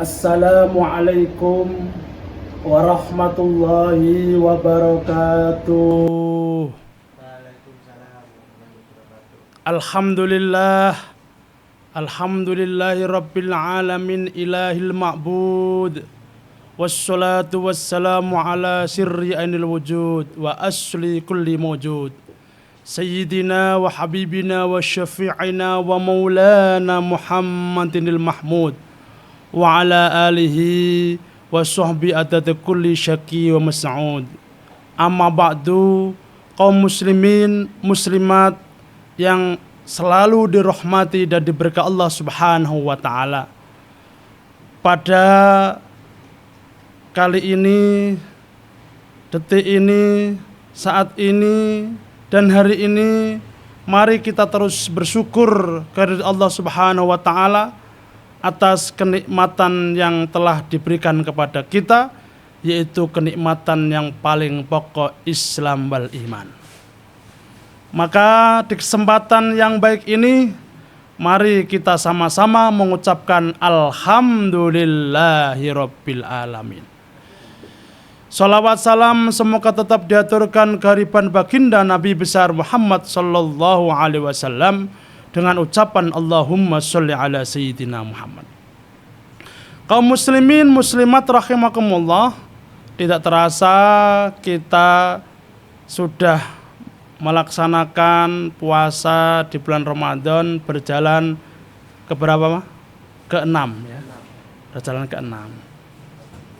Assalamualaikum warahmatullahi wabarakatuh. Alhamdulillah, alhamdulillahi rabbil alamin ilahil ma'bud. Wassalatu wassalamu ala sirri ainil wujud wa asli kulli mawjud. Sayyidina wa habibina wa syafi'ina wa maulana Muhammadinil mahmud wa ala alihi wa sahbi adad kulli syaki wa mas'ud. Amma ba'du, kaum muslimin muslimat yang selalu dirahmati dan diberkahi Allah Subhanahu wa taala. Pada kali ini, detik ini, saat ini dan hari ini, mari kita terus bersyukur kepada Allah Subhanahu wa taala atas kenikmatan yang telah diberikan kepada kita, yaitu kenikmatan yang paling pokok, Islam wal iman. Maka di kesempatan yang baik ini, mari kita sama-sama mengucapkan Alhamdulillahirabbil alamin. Salawat salam semoga tetap diaturkan kehadiran baginda Nabi besar Muhammad sallallahu alaihi wasallam dengan ucapan Allahumma sholli ala sayyidina Muhammad. Kaum muslimin muslimat rahimakumullah, tidak terasa kita sudah melaksanakan puasa di bulan Ramadan berjalan ke berapa? Ke-6 ya. Berjalan ke-6.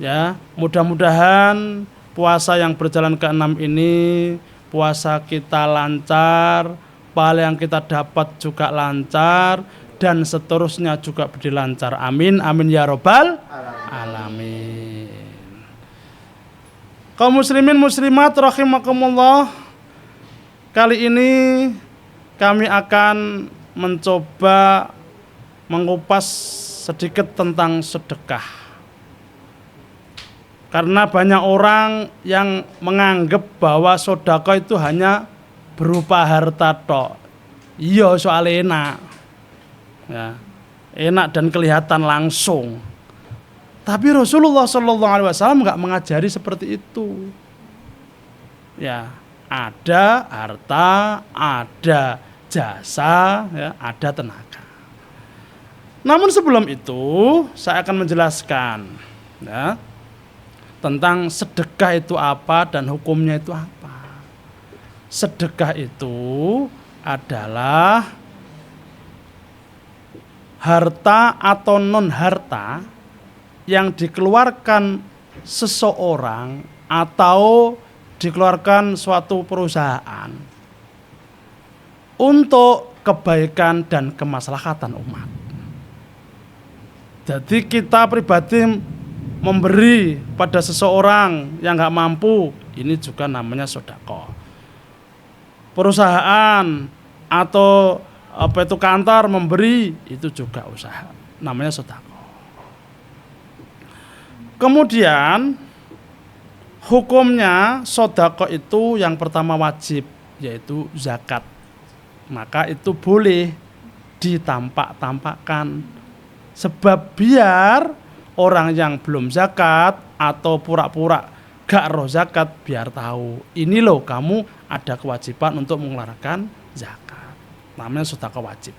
Ya, mudah-mudahan puasa yang berjalan ke-6 ini puasa kita lancar, pahala yang kita dapat juga lancar, dan seterusnya juga berlancar. Amin, amin ya robbal alamin. Kaum muslimin muslimat rahimakumullah, kali ini kami akan mencoba mengupas sedikit tentang sedekah. Karena banyak orang yang menganggap bahwa sedekah itu hanya berupa harta tok. Iya, soalnya enak. Ya, enak dan kelihatan langsung. Tapi Rasulullah SAW nggak mengajari seperti itu. Ya, ada harta, ada jasa, ya, ada tenaga. Namun sebelum itu saya akan menjelaskan ya, tentang sedekah itu apa dan hukumnya itu apa. Sedekah itu adalah harta atau non harta yang dikeluarkan seseorang atau dikeluarkan suatu perusahaan untuk kebaikan dan kemaslahatan umat. Jadi kita pribadi memberi pada seseorang yang nggak mampu, ini juga namanya sedekah. Perusahaan atau kantor memberi, itu juga usaha, namanya sedekah. Kemudian hukumnya sedekah itu yang pertama wajib, yaitu zakat. Maka itu boleh ditampak-tampakkan, sebab biar orang yang belum zakat atau pura-pura gak roh zakat biar tahu, ini loh kamu ada kewajiban untuk mengeluarkan zakat. Namanya sedekah wajib.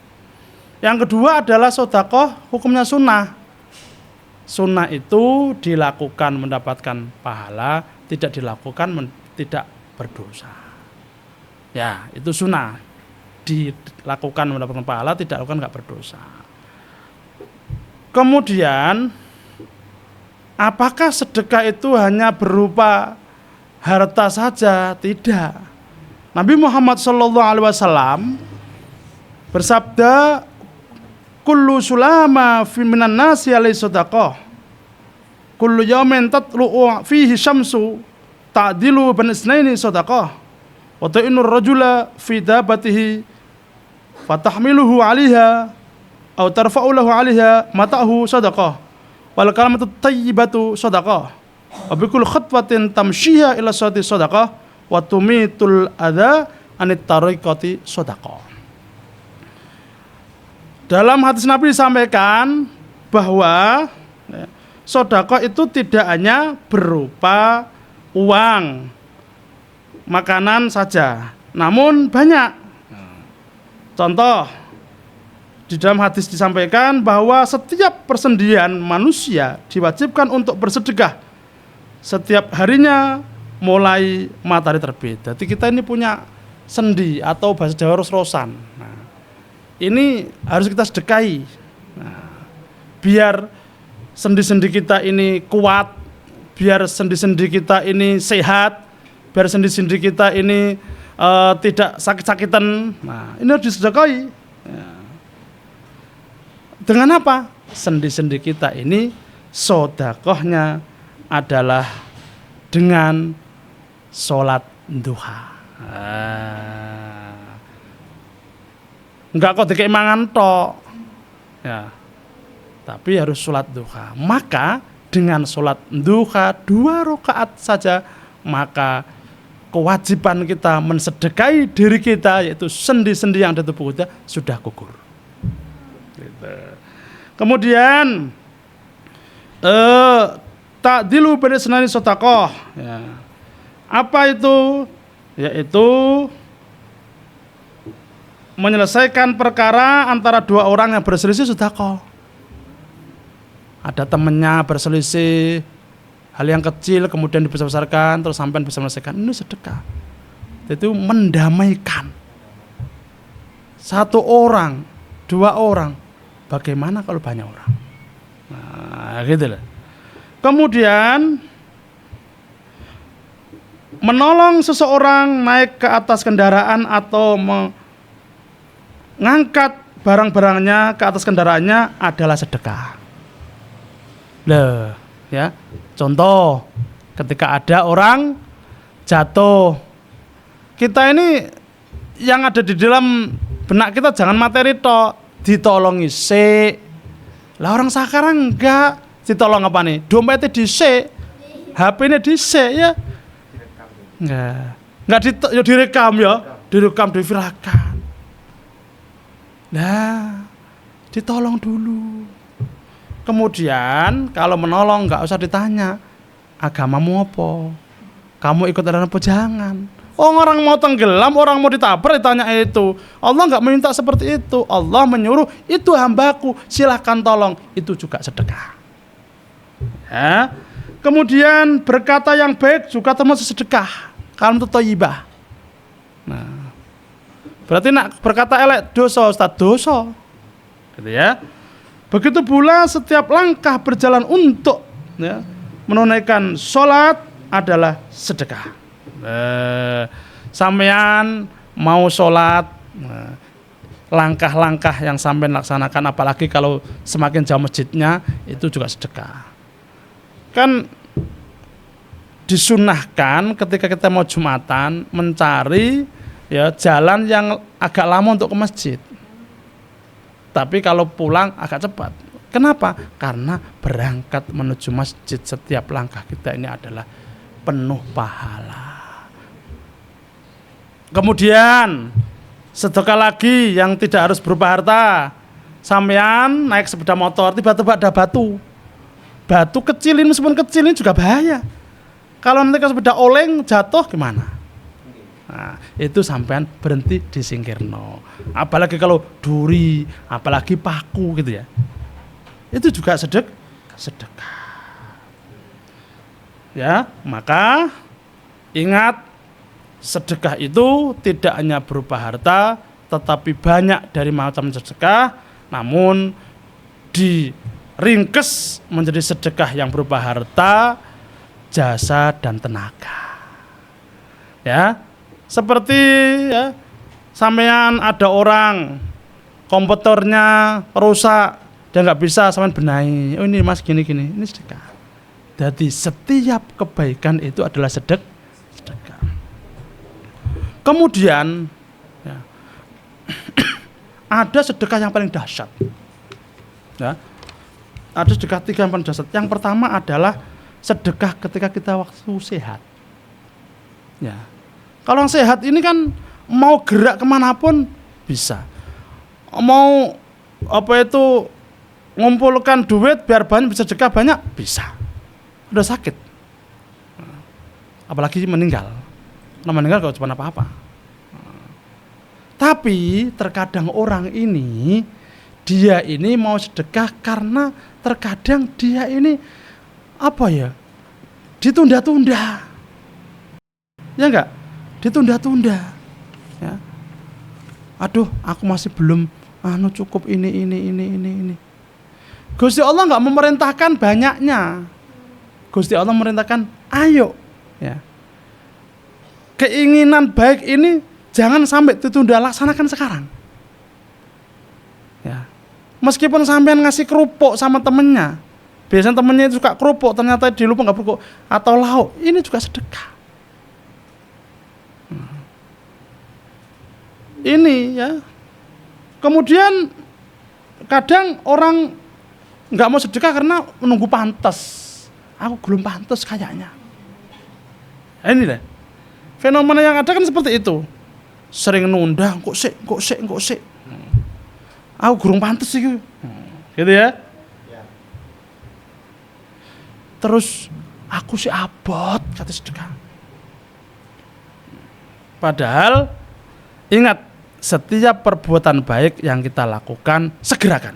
Yang kedua adalah sedekah hukumnya sunnah. Sunnah itu dilakukan mendapatkan pahala, tidak dilakukan tidak berdosa. Ya, itu sunnah. Dilakukan mendapatkan pahala, tidak dilakukan gak berdosa. Kemudian apakah sedekah itu hanya berupa harta saja? Tidak. Nabi Muhammad SAW bersabda, kullu sulama fi minan nasi alaihi sedekah, kullu yawmin tatlu'u fihi syamsu ta'dilu bin isnaini sedekah, wa ta'inur rajula fi dabatihi fatahmiluhu 'alaiha aw tarfa'u lahu 'alaiha mata'hu sedekah, wal kalamatu thayyibatu sedekah, wa bi kulli khatwatin tamshiha ila sholati sedekah, wa tumitul adza anit tariqati sedekah. Dalam hadis Nabi disampaikan bahwa Sedekah itu tidak hanya berupa uang, makanan saja, namun banyak. Contoh, di dalam hadis disampaikan bahwa setiap persendian manusia diwajibkan untuk bersedekah setiap harinya mulai matahari terbit. Jadi kita ini punya sendi atau bahasa Jawa ros-rosan. Nah, ini harus kita sedekahi. Nah, biar sendi-sendi kita ini kuat, biar sendi-sendi kita ini sehat, biar sendi-sendi kita ini tidak sakit-sakitan. Nah, ini harus disedekahi. Ya. Dengan apa? Sendi-sendi kita ini sedekahnya adalah dengan sholat duha. Enggak kok dikei mangan tok. Ya. Tapi harus sholat duha. Maka dengan sholat duha 2 rakaat saja, maka kewajiban kita mensedekahi diri kita, yaitu sendi-sendi yang ada di tubuh kita, sudah gugur. Gitu. Kemudian ta'dilu baina sunani sedekah. Ya. Apa itu? Yaitu menyelesaikan perkara antara 2 orang yang berselisih sedekah. Ada temannya berselisih hal yang kecil, kemudian dibesar-besarkan, terus sampai bisa menyelesaikan. Ini sedekah. Itu mendamaikan 1 orang, 2 orang. Bagaimana kalau banyak orang? Nah, gitu lah. Kemudian menolong seseorang naik ke atas kendaraan atau mengangkat barang-barangnya ke atas kendaraannya adalah sedekah. Loh, ya. Contoh, ketika ada orang jatuh, kita ini yang ada di dalam benak kita jangan materi tok, ditolongi sik. Lah orang sekarang enggak, ditolong apa nih? Dompetnya disik, HP-nya disik ya. Enggak direkam ya, diviralkan. Nah, ditolong dulu. Kemudian kalau menolong enggak usah ditanya agamamu apa, kamu ikut aliran apa, jangan. Orang mau tenggelam, orang mau ditabrak ditanya itu. Allah enggak meminta seperti itu. Allah menyuruh, itu hambaku, silahkan tolong. Itu juga sedekah. Ya. Kemudian berkata yang baik juga termasuk sedekah. Kalau itu thayyibah. Nah, berarti nak berkata elek dosa, Ustaz, dosa. Gitu ya. Begitu pula setiap langkah berjalan untuk ya, menunaikan sholat adalah sedekah. Sampean mau sholat, langkah-langkah yang sampean laksanakan, apalagi kalau semakin jauh masjidnya, itu juga sedekah. Kan disunahkan ketika kita mau Jumatan mencari ya jalan yang agak lama untuk ke masjid. Tapi kalau pulang agak cepat. Kenapa? Karena berangkat menuju masjid setiap langkah kita ini adalah penuh pahala. Kemudian sedekah lagi yang tidak harus berupa harta. Sampean naik sepeda motor, tiba-tiba ada batu. Batu kecil ini, meskipun kecil ini juga bahaya. Kalau nanti ke sepeda oleng jatuh gimana? Nah, itu sampean berhenti disingkirno. Apalagi kalau duri, apalagi paku gitu ya. Itu juga sedekah. Ya, maka ingat sedekah itu tidak hanya berupa harta, tetapi banyak dari macam sedekah, namun diringkes menjadi sedekah yang berupa harta, jasa dan tenaga. Ya. Seperti ya, sampean ada orang komputernya rusak, dia nggak bisa, sampean benahi. Oh ini mas gini, ini sedekah. Jadi setiap kebaikan itu adalah sedekah. Kemudian ya, ada sedekah yang paling dahsyat. Ya, ada sedekah 3 yang paling dahsyat. Yang pertama adalah sedekah ketika kita waktu sehat. Ya. Kalau yang sehat ini kan mau gerak kemanapun bisa. Mau ngumpulkan duit biar banyak bisa sedekah banyak, bisa. Udah sakit. Apalagi meninggal. Nah, meninggal kalau cuma apa-apa. Tapi terkadang orang ini, dia ini mau sedekah karena terkadang dia ini apa ya? Ditunda-tunda. Ya enggak? Ditunda-tunda. Ya. Aduh, aku masih belum cukup ini. Gusti Allah enggak memerintahkan banyaknya. Gusti Allah memerintahkan ayo, ya. Keinginan baik ini jangan sampai ditunda, laksanakan sekarang. Ya. Meskipun sampean ngasih kerupuk sama temennya, biasanya temennya itu suka kerupuk, ternyata dia lupa nggak kerupuk atau lauk, ini juga sedekah. Ini ya. Kemudian kadang orang nggak mau sedekah karena menunggu pantas. Aku belum pantas kayaknya. Ini deh. Fenomena yang ada kan seperti itu. Sering nunda, kok sik. Aku gurung pantes sih. Gitu ya. Terus aku sih abot kata sedekah. Padahal ingat, setiap perbuatan baik yang kita lakukan segerakan.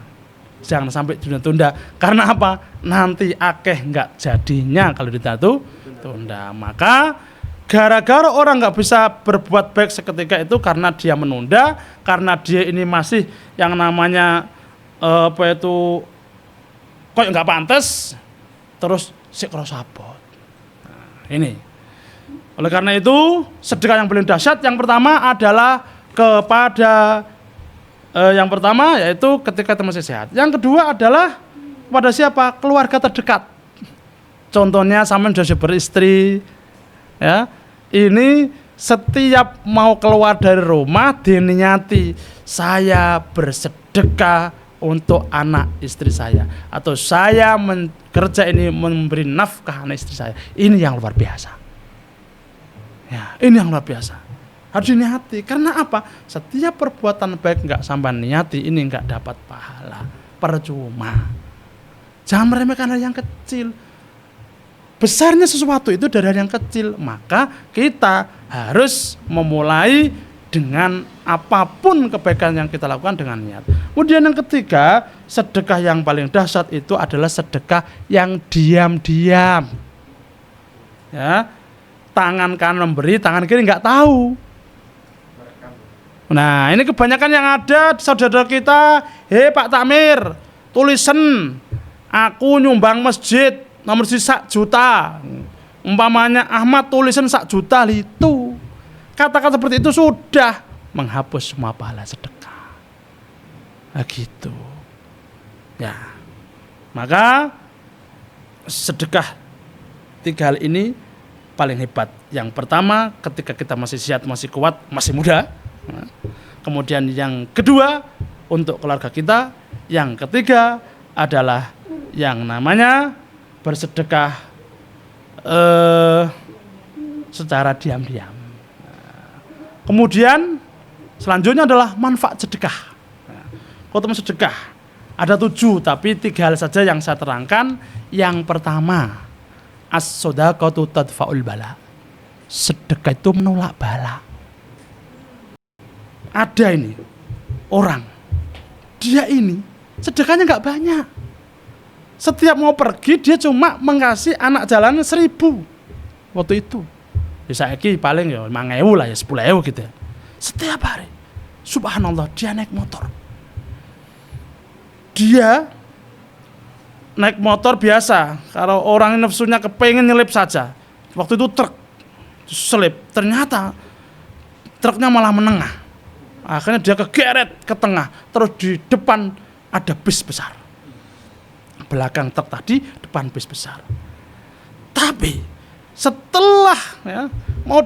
Jangan sampai tunda-tunda. Karena apa? Nanti akeh nggak jadinya kalau ditunda. Maka gara-gara orang nggak bisa berbuat baik seketika itu karena dia menunda, karena dia ini masih yang namanya kok nggak pantas, terus sik krosabot. Nah, ini. Oleh karena itu sedekah yang paling dahsyat yang pertama adalah kepada yang pertama yaitu ketika kita masih sehat. Yang kedua adalah pada siapa? Keluarga terdekat. Contohnya sampean sudah beristri, ya. Ini setiap mau keluar dari rumah diniati saya bersedekah untuk anak istri saya, atau saya kerja ini memberi nafkah anak istri saya. Ini yang luar biasa. Ya, ini yang luar biasa. Harus diniati. Karena apa? Setiap perbuatan baik nggak sampai niati, ini nggak dapat pahala, percuma. Jangan meremehkan hal yang kecil. Besarnya sesuatu itu dari hal yang kecil. Maka kita harus memulai dengan apapun kebaikan yang kita lakukan dengan niat. Kemudian yang ketiga, sedekah yang paling dahsyat itu adalah sedekah yang diam-diam. Ya, tangan kanan memberi, tangan kiri nggak tahu. Nah, ini kebanyakan yang ada saudara kita, Pak Takmir, tulisan aku nyumbang masjid nomor 1 juta. Umpamanya Ahmad tulisan 1 juta itu. Kata-kata seperti itu sudah menghapus semua pahala sedekah. Nah, gitu. Ya. Maka sedekah 3 hal ini paling hebat. Yang pertama, ketika kita masih sehat, masih kuat, masih muda. Kemudian yang kedua untuk keluarga kita. Yang ketiga adalah yang namanya bersedekah secara diam-diam. Kemudian selanjutnya adalah manfaat sedekah. Kalau teman sedekah ada 7, tapi 3 hal saja yang saya terangkan. Yang pertama, as-shadaqatu tadfa'ul bala. Sedekah itu menolak bala. Ada ini orang, dia ini sedekahnya nggak banyak. Setiap mau pergi dia cuma mengasih anak jalanan 1.000 waktu itu. Ya saiki paling ya 5.000 lah, ya 10.000 gitu ya. Setiap hari, subhanallah, dia naik motor. Dia naik motor biasa. Kalau orang nafsunya kepengen nyelip saja, waktu itu truk selip, ternyata truknya malah menengah. Akhirnya dia kegeret ke tengah, terus di depan ada bis besar. Belakang truk tadi, depan bis besar. Tapi setelah mau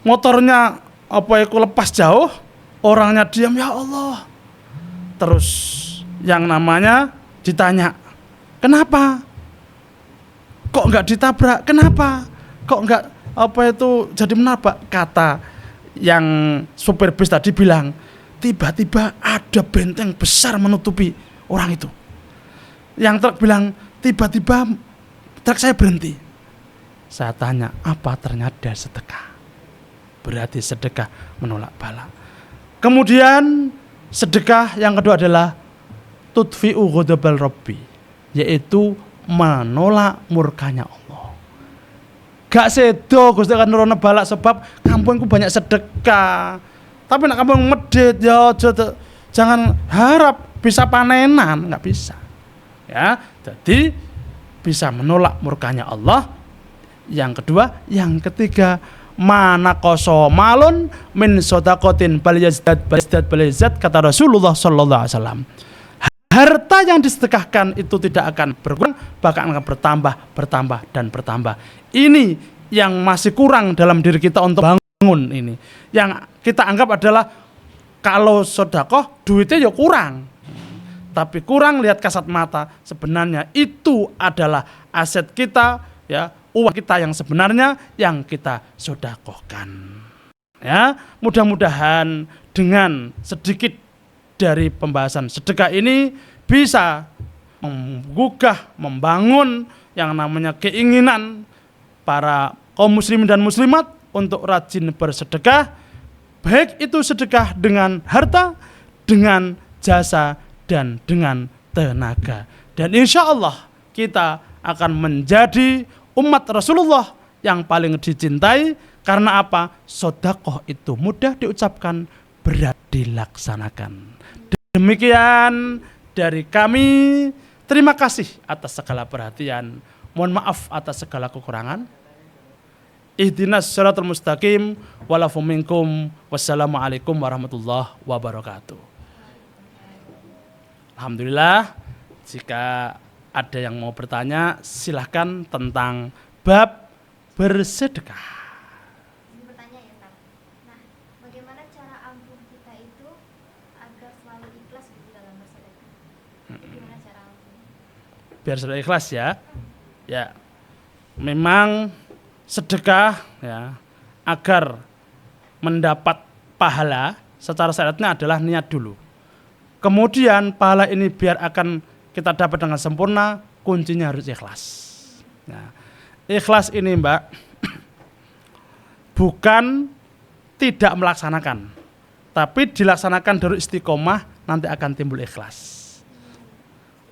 motornya lepas jauh, orangnya diam, ya Allah. Terus yang namanya ditanya, kenapa? Kok nggak ditabrak? Kenapa? Kok nggak jadi menabrak? Kata yang supir bis tadi bilang, tiba-tiba ada benteng besar menutupi orang itu. Yang truk bilang, tiba-tiba truk saya berhenti. Saya tanya, apa? Ternyata sedekah. Berarti sedekah menolak bala. Kemudian sedekah yang kedua adalah tudfi'u ghadabal rabbi, yaitu menolak murkanya Allah. Gak sedo Gusti akan nurono balak sebab kampungku banyak sedekah. Tapi nak kampung medit ya jangan harap bisa panenan, nggak bisa. Ya, jadi bisa menolak murkanya Allah. Yang kedua, yang ketiga, mana koso malun min sodakotin baliyazdat kata Rasulullah sallallahu alaihi wasallam. Harta yang disedekahkan itu tidak akan berkurang, bahkan akan bertambah dan bertambah. Ini yang masih kurang dalam diri kita untuk bangun ini. Yang kita anggap adalah kalau sedekah duitnya ya kurang. Tapi kurang lihat kasat mata, sebenarnya itu adalah aset kita, ya, uang kita yang sebenarnya yang kita sedekahkan. Ya, mudah-mudahan dengan sedikit dari pembahasan sedekah ini bisa menggugah, membangun yang namanya keinginan para kaum muslimin dan muslimat untuk rajin bersedekah, baik itu sedekah dengan harta, dengan jasa, dan dengan tenaga. Dan insya Allah kita akan menjadi umat Rasulullah yang paling dicintai. Karena apa? Sedekah itu mudah diucapkan, berat dilaksanakan. Demikian dari kami. Terima kasih atas segala perhatian. Mohon maaf atas segala kekurangan. Ihdinas shiratal mustaqim walafu minkum. Wassalamualaikum warahmatullahi wabarakatuh. Alhamdulillah. Jika ada yang mau bertanya, silahkan tentang bab bersedekah. Biar sudah ikhlas ya. Ya. Memang sedekah ya, agar mendapat pahala secara syariatnya adalah niat dulu. Kemudian pahala ini biar akan kita dapat dengan sempurna, kuncinya harus ikhlas. Nah, ikhlas ini Mbak bukan tidak melaksanakan, tapi dilaksanakan dari istiqomah, nanti akan timbul ikhlas.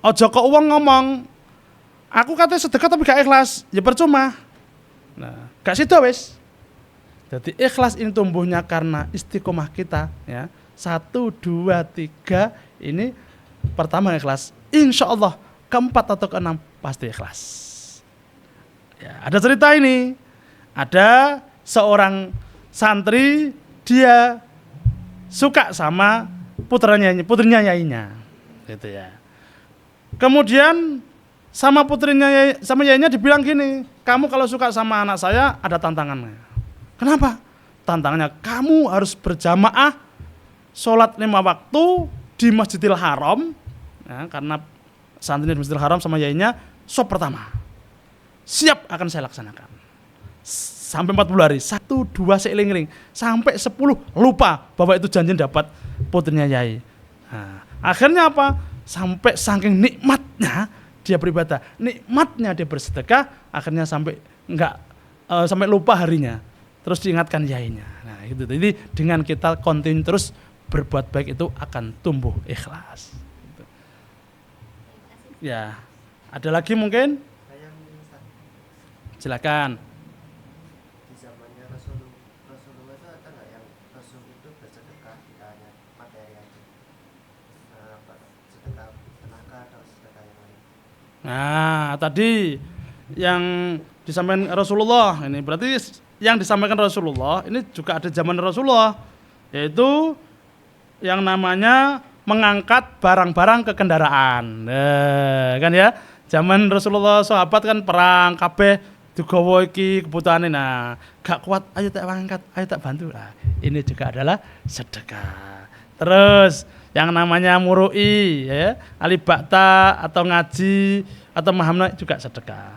Ojo kok uang ngomong, aku katanya sedekah tapi gak ikhlas, ya percuma. Nah, gak sido wis. Jadi ikhlas ini tumbuhnya karena istiqomah kita, ya. 1, 2, 3 ini pertama ikhlas. Insya Allah keempat atau keenam pasti ikhlas. Ya, ada cerita ini, ada seorang santri dia suka sama putrinya yainya, gitu ya. Kemudian sama putrinya, sama yainya dibilang gini, kamu kalau suka sama anak saya ada tantangannya. Kenapa? Tantangannya kamu harus berjamaah sholat 5 waktu di Masjidil Haram, ya, karena santrinya di Masjidil Haram sama yainya sop pertama. Siap, akan saya laksanakan. Sampai 40 hari, 1, 2 seiling-iling, sampai 10 lupa bahwa itu janji dapat putrinya yai. Nah, akhirnya apa? Sampai saking nikmatnya dia beribadah, nikmatnya dia bersedekah, akhirnya sampai sampai lupa harinya, terus diingatkan yainya. Nah itu, jadi dengan kita continue terus berbuat baik itu akan tumbuh ikhlas. Ya, ada lagi mungkin? Silakan. Di zamannya Rasulullah itu ada nggak yang Rasul itu bersedekah tidak hanya materi aja, sedekah tenaga atau sedekah yang lain? Nah, tadi yang disampaikan Rasulullah ini berarti yang disampaikan Rasulullah ini juga ada zaman Rasulullah, yaitu yang namanya mengangkat barang-barang ke kendaraan. Kan ya, zaman Rasulullah sahabat kan perang kabeh digawa iki kebutuhane, nah gak kuat ayo tak angkat, ayo tak bantu. Nah, ini juga adalah sedekah. Terus yang namanya murui ya, alibakta atau ngaji atau mahamna juga sedekah.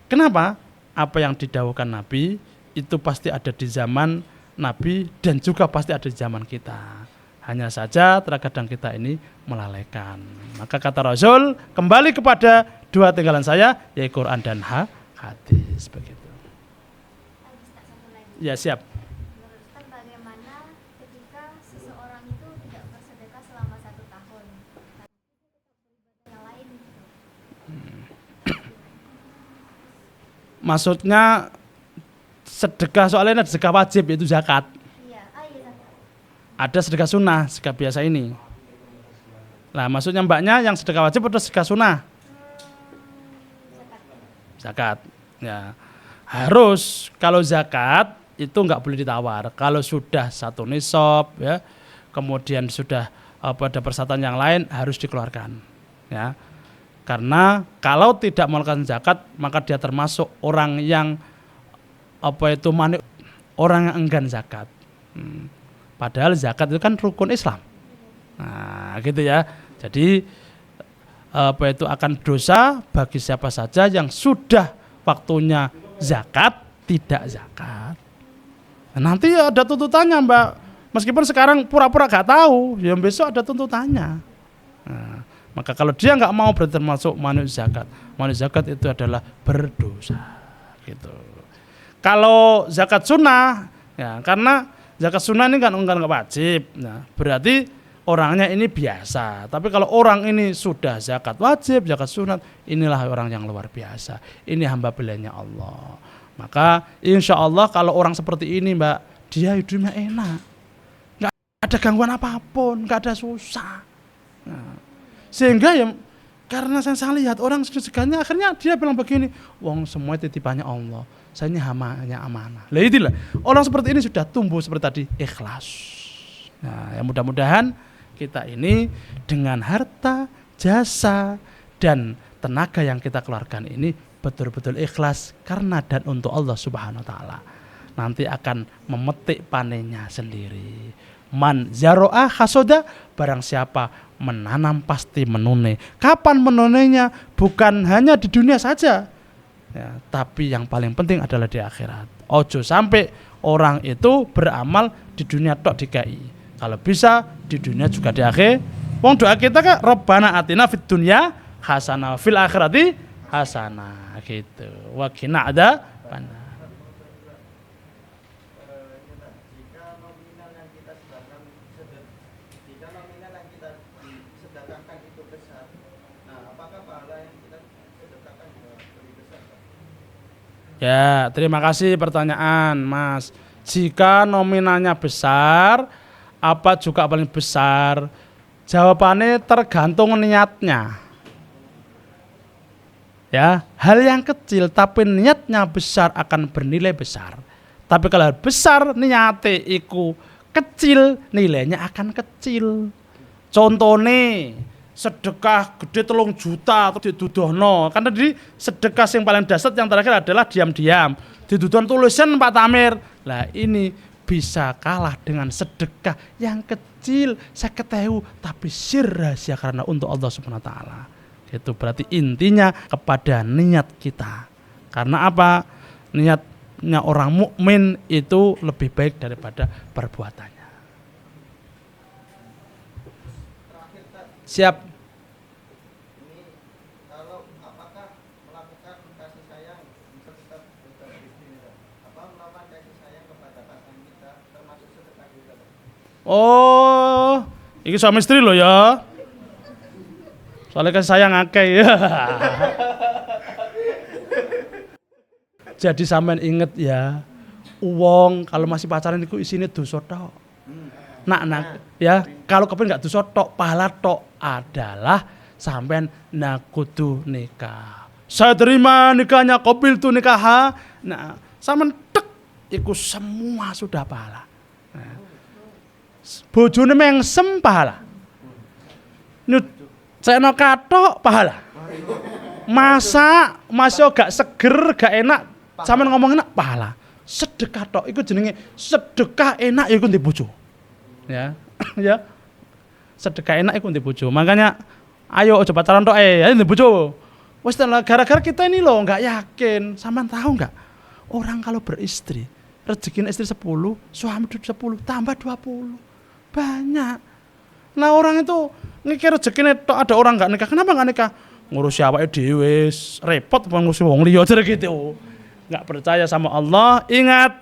Kenapa? Apa yang didhawuhkan Nabi itu pasti ada di zaman Nabi dan juga pasti ada di zaman kita. Hanya saja terkadang kita ini melalaikan. Maka kata Rasul, kembali kepada dua tinggalan saya, yaitu Quran dan hadis, begitu. Ya, siap. Menurut Ustaz, bagaimana ketika seseorang itu tidak bersedekah selama 1 tahun, tapi yang lain gitu? Maksudnya sedekah, soalnya ada sedekah wajib yaitu zakat. Iya, iya zakat. Ada sedekah sunnah, sedekah biasa ini. Nah, maksudnya mbaknya yang sedekah wajib atau sedekah sunnah? Zakat. Zakat. Ya. Harus kalau zakat itu nggak boleh ditawar. Kalau sudah 1 nisab, ya, kemudian sudah ada persyaratan yang lain harus dikeluarkan. Ya. Karena kalau tidak melakukan zakat maka dia termasuk orang yang orang yang enggan zakat. Padahal zakat itu kan rukun Islam. Nah, gitu ya. Jadi akan dosa bagi siapa saja yang sudah waktunya zakat tidak zakat. Nah, nanti ada tuntutannya, Mbak. Meskipun sekarang pura-pura gak tahu, ya besok ada tuntutannya. Nah, maka kalau dia nggak mau berarti termasuk manusia zakat. Manusia zakat itu adalah berdosa. Gitu. Kalau zakat sunnah, ya karena zakat sunnah ini kan nggak wajib. Nah, berarti orangnya ini biasa. Tapi kalau orang ini sudah zakat wajib, zakat sunat, inilah orang yang luar biasa. Ini hamba pilihannya Allah. Maka insya Allah kalau orang seperti ini, Mbak, dia hidupnya enak. Nggak ada gangguan apapun, nggak ada susah. Nah, sehingga ya karena saya lihat orang segala akhirnya dia bilang begini, wong semua titipannya Allah. Saya ini hanya amanah. Lah itulah orang seperti ini sudah tumbuh seperti tadi ikhlas. Nah, ya mudah-mudahan kita ini dengan harta, jasa, dan tenaga yang kita keluarkan ini betul-betul ikhlas karena dan untuk Allah Subhanahu wa taala. Nanti akan memetik panennya sendiri. Man zaro'a hasoda, barang siapa menanam pasti menune. Kapan menunainya? Bukan hanya di dunia saja. Ya, tapi yang paling penting adalah di akhirat. Ojo sampai orang itu beramal di dunia tok dikai. Kalau bisa di dunia juga di akhir. Wong doa kita kan Rabbana atina fid dunya hasanah fil akhirati hasanah gitu. Wa qina adzaban. Jika nominal yang kita sedekahkan itu besar, nah apakah pahala yang kita sedekahkan juga lebih besar? Ya, terima kasih pertanyaan, Mas. Jika nominalnya besar, apa juga paling besar? Jawabannya tergantung niatnya. Ya, hal yang kecil tapi niatnya besar akan bernilai besar. Tapi kalau besar niatnya iku kecil, nilainya akan kecil. Contohnya sedekah gede 3 juta atau didudohno. Karena di sedekah yang paling dasar yang terakhir adalah diam-diam. Didudohno tulisan Pak Tamir. Lah ini bisa kalah dengan sedekah yang kecil 50.000 tapi sir rahasia karena untuk Allah Subhanahu wa taala. Itu berarti intinya kepada niat kita. Karena apa? Niatnya orang mukmin itu lebih baik daripada perbuatannya. Siap. Ini kalau apakah melakukan kasih sayang bisa tetap beristimewa? Apa melakukan kasih sayang kepada pasangan kita termasuk sedekah juga? Oh, ini suami istri loh ya. Soalnya kan sayang akeh ya. Jadi sampean inget ya, uang kalau masih pacaran itu isinya dosa tok. Nak ya, kalau kepen nggak dosa tok, pahala tok adalah sampean kudu nikah. Saya terima nikahnya, qabil tu nikah. Nah, sampean tek iku semua sudah pahala. Nah, bojone mengsem pahala. Saya no katok pahala. Masa masih gak seger, gak enak, sampean ngomong enak pahala. Sedekah tok iku jenenge sedekah enak iku ndek bojo. Ya. Ya. Sedekah enak iku ndek bojo. Makanya ayo aja pacaran tok ayo ndek bojo. Wes gara-gara kita ini loh enggak yakin. Sampean tahu enggak? Orang kalau beristri, rezekinya istri 10, suami 10 tambah 20. Banyak. Nah orang itu ngikir rezekine tok, ada orang nggak nikah. Kenapa nggak nikah? Ngurusi awake dhewe, repot apa ngurusi wong liya jare gitu. Nggak percaya sama Allah. Ingat,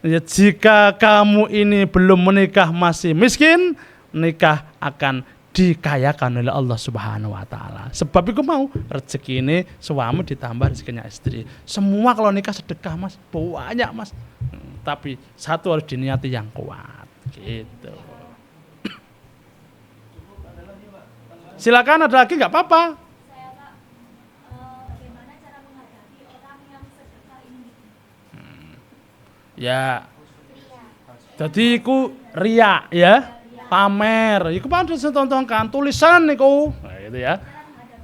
ya, jika kamu ini belum menikah masih miskin, nikah akan dikayakan oleh Allah Subhanahu wa taala. Sebab itu mau rezeki ini suami ditambah rezekinya istri. Semua kalau nikah sedekah Mas, banyak Mas. Tapi satu harus diniati yang kuat. Gitu. Silakan ada lagi nggak apa-apa. Saya Pak, bagaimana cara menghadapi orang yang sedekah ini? Ya, Ria. jadi iku riya ya, pamer. Iku pada setontonkan tulisan niku. Nah, gitu ya.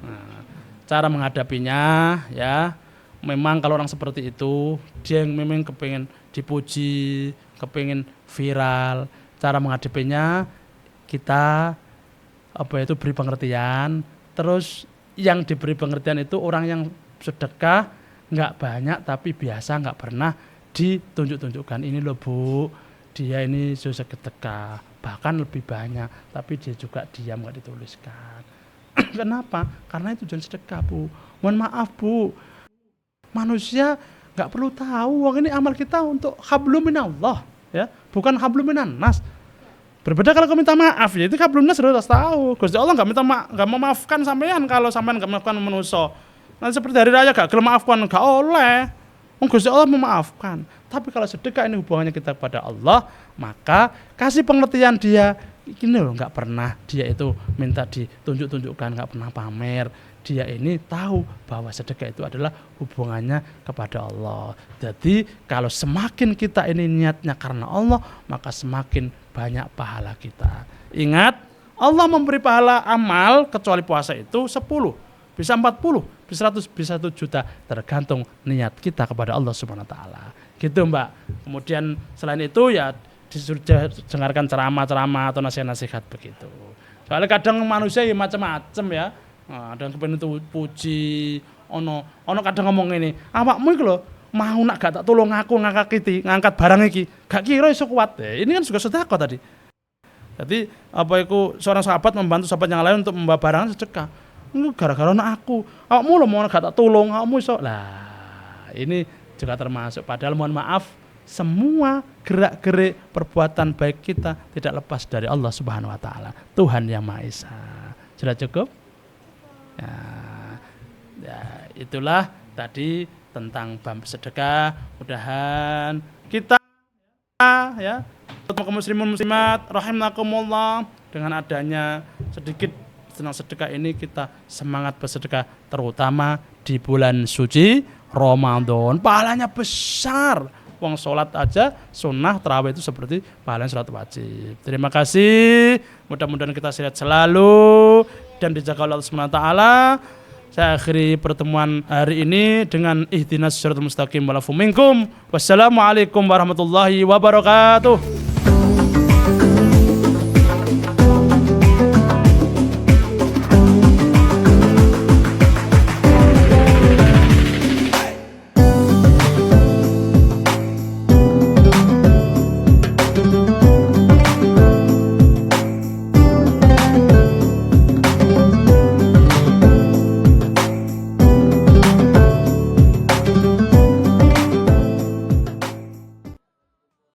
Nah, cara menghadapinya ya, memang kalau orang seperti itu dia yang memang kepengen dipuji, kepengen viral. Cara menghadapinya kita beri pengertian. Terus yang diberi pengertian itu orang yang sedekah nggak banyak tapi biasa, nggak pernah ditunjuk-tunjukkan. Ini loh Bu, dia ini sudah sedekah, bahkan lebih banyak, tapi dia juga diam, nggak dituliskan. Kenapa? Karena itu tujuan sedekah Bu. Mohon maaf Bu, manusia nggak perlu tahu. Wong ini amal kita untuk hablum minallah, ya, bukan hablum minan nas. Berbeda kalau kau minta maaf, ya itu hablum minas harus tahu. Gusti Allah nggak minta nggak memaafkan sampean kalau sampean nggak memaafkan manusia. Nanti seperti hari raya gak gelem maafkan, nggak oleh. Gusti Allah memaafkan. Tapi kalau sedekah ini hubungannya kita kepada Allah, maka kasih pengertian dia. Ini loh, nggak pernah dia itu minta ditunjuk-tunjukkan, nggak pernah pamer. Dia ini tahu bahwa sedekah itu adalah hubungannya kepada Allah. Jadi kalau semakin kita ini niatnya karena Allah, maka semakin banyak pahala kita. Ingat, Allah memberi pahala amal kecuali puasa itu 10, bisa 40, bisa 100, bisa 1 juta, tergantung niat kita kepada Allah Subhanahu wa taala. Gitu Mbak. Kemudian selain itu ya disuruh dengarkan ceramah-ceramah atau nasihat-nasihat begitu. Soalnya kadang manusia ya macam-macam ya. Nah, ada yang kepengen itu puji, ono kadang ngomong ini, awakmu iki lho mau nak gak tak tolong aku ngangkat barang iki, gak kira iso kuat. Ini kan juga sedekah tadi. Jadi seorang sahabat membantu sahabat yang lain untuk membawa barang sedekah. Gara-gara aku, awakmu lho mau gak tak tolong, awakmu iso. Lah, ini juga termasuk. Padahal mohon maaf, semua gerak-gerik perbuatan baik kita tidak lepas dari Allah Subhanahu wa taala, Tuhan yang Maha Esa. Sudah cukup? Ya, itulah tadi tentang bab sedekah. Mudahan kita ya, kaum muslimin muslimat rahimakumullah, dengan adanya sedikit tentang sedekah ini kita semangat bersedekah, terutama di bulan suci Ramadan. Pahalanya besar. Wong sholat aja sunnah tarawih itu seperti pahalanya sholat wajib. Terima kasih. Mudah-mudahan kita sehat selalu dan dijaga Allah Subhanahu wa taala. Saya akhiri pertemuan hari ini dengan ihdinas siratal mustaqim wal afu minkum. Wassalamualaikum warahmatullahi wabarakatuh.